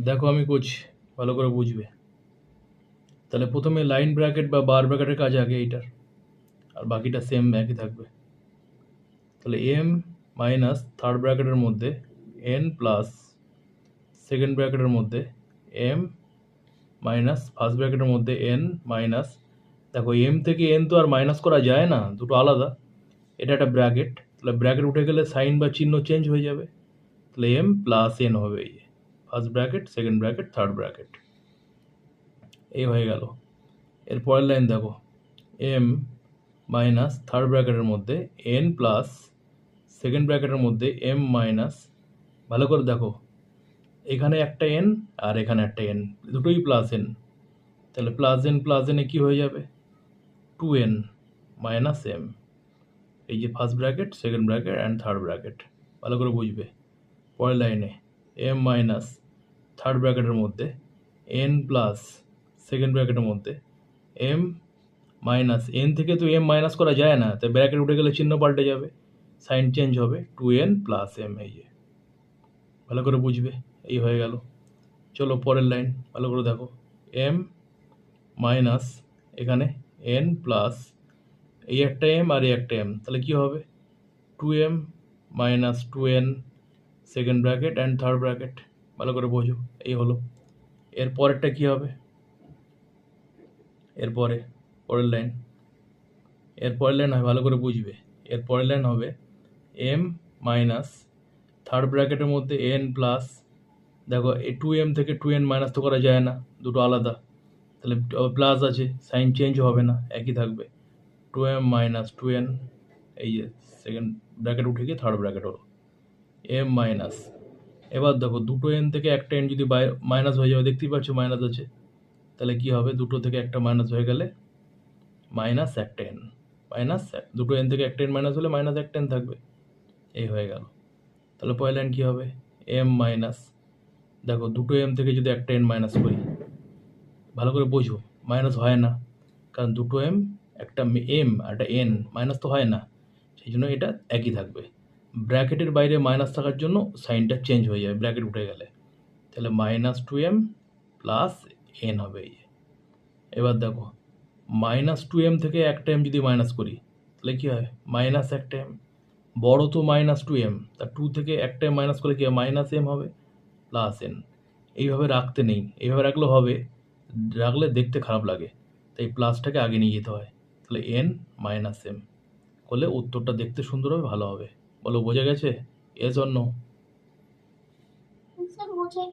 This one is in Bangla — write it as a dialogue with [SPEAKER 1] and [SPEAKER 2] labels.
[SPEAKER 1] দেখো আমি করছি, ভালো করে বুঝবে। তাহলে প্রথমে লাইন ব্র্যাকেট বা বার ব্র্যাকেটের কাজ আগে এইটার, আর বাকিটা সেম একই থাকবে। তাহলে এম মাইনাস থার্ড ব্র্যাকেটের মধ্যে এন প্লাস সেকেন্ড ব্র্যাকেটের মধ্যে এম মাইনাস ফার্স্ট ব্র্যাকেটের মধ্যে এন মাইনাস, দেখো এম থেকে এন তো আর মাইনাস করা যায় না, দুটো আলাদা। এটা একটা ব্র্যাকেট, তাহলে ব্র্যাকেট উঠে গেলে সাইন বা চিহ্ন চেঞ্জ হয়ে যাবে। তাহলে এম প্লাস এন হবে, এই first bracket second bracket third bracket, এই হয়ে গেল। এর পরের লাইন দেখো, এম মাইনাস থার্ড ব্র্যাকেটের মধ্যে এন প্লাস সেকেন্ড ব্র্যাকেটের মধ্যে এম মাইনাস, ভালো করে দেখো, এখানে একটা এন আর এখানে একটা এন, দুটোই প্লাস এন। তাহলে প্লাস এনে কী হয়ে যাবে, 2n মাইনাস এম। এই যে first bracket second bracket and third bracket, ভালো করে বুঝবে। পরের লাইনে এম মাইনাস থার্ড ব্র্যাকেটের মধ্যে এন প্লাস সেকেন্ড ব্র্যাকেটের মধ্যে এম মাইনাস, এন থেকে তো এম মাইনাস করা যায় না, তাই ব্র্যাকেট উঠে গেলে চিহ্ন পাল্টে যাবে, সাইন চেঞ্জ হবে, 2n প্লাস এম। এই যে ভালো করে বুঝবে, এই হয়ে গেল। চলো পরের লাইন ভালো করে দেখো, এম মাইনাস এখানে এন প্লাস এই একটা এম আর এই একটা এম, তাহলে কী হবে, 2m minus 2n second bracket and third bracket, ভালো করে বোঝো, এই হলো। এর পরেরটা কী হবে, এরপরে পরের লাইন, এর পরের লাইন হয়, ভালো করে বুঝবে। এর পরের লাইন হবে এম মাইনাস থার্ড ব্র্যাকেটের মধ্যে এন প্লাস, দেখো এই 2m থেকে 2n মাইনাস তো করা যায় না, দুটো আলাদা, তাহলে প্লাস আছে, সাইন চেঞ্জ হবে না, একই থাকবে, 2m মাইনাস 2n। এই যে সেকেন্ড ব্র্যাকেট উঠে গিয়ে থার্ড ব্র্যাকেট হলো, এম মাইনাস, এবার দেখো দুটো এন থেকে একটা এন যদি মাইনাস হয়ে যাবে, দেখতেই পাচ্ছ মাইনাস আছে, তাহলে কি হবে, দুটো থেকে একটা মাইনাস হয়ে গেলে মাইনাস একটা এন, মাইনাস দুটো এন থেকে একটা এন মাইনাস হলে মাইনাস একটা এন থাকবে, এই হয়ে গেল। তাহলে পরের লাইন কী হবে, এম মাইনাস, দেখো দুটো এম থেকে যদি একটা এন মাইনাস করি, ভালো করে বোঝো, মাইনাস হয় না, কারণ দুটো এম একটা এম আর একটা এন, মাইনাস তো হয় না, সেই জন্য এটা একই থাকবে। ব্র্যাকেটের বাইরে মাইনাস থাকার জন্য সাইনটা চেঞ্জ হয়ে যাবে ব্র্যাকেট উঠে গেলে, তাহলে মাইনাস 2m প্লাস এন হবে। এই এবার দেখো মাইনাস 2m থেকে একটা এম যদি মাইনাস করি, তাহলে কী হয়, মাইনাস একটা এম, বড় তো মাইনাস 2m, তা 2 থেকে একটা এম মাইনাস করে কী হয়, মাইনাস এম হবে প্লাস এন। এইভাবে রাখতে নেই, এইভাবে রাখলেও হবে, রাখলে দেখতে খারাপ লাগে, তাই প্লাসটাকে আগে নিয়ে যেতে হয়। তাহলে এন মাইনাস এম করলে উত্তরটা দেখতে সুন্দর হবে, ভালো হবে। বলো বোঝা গেছে, এস অর নো?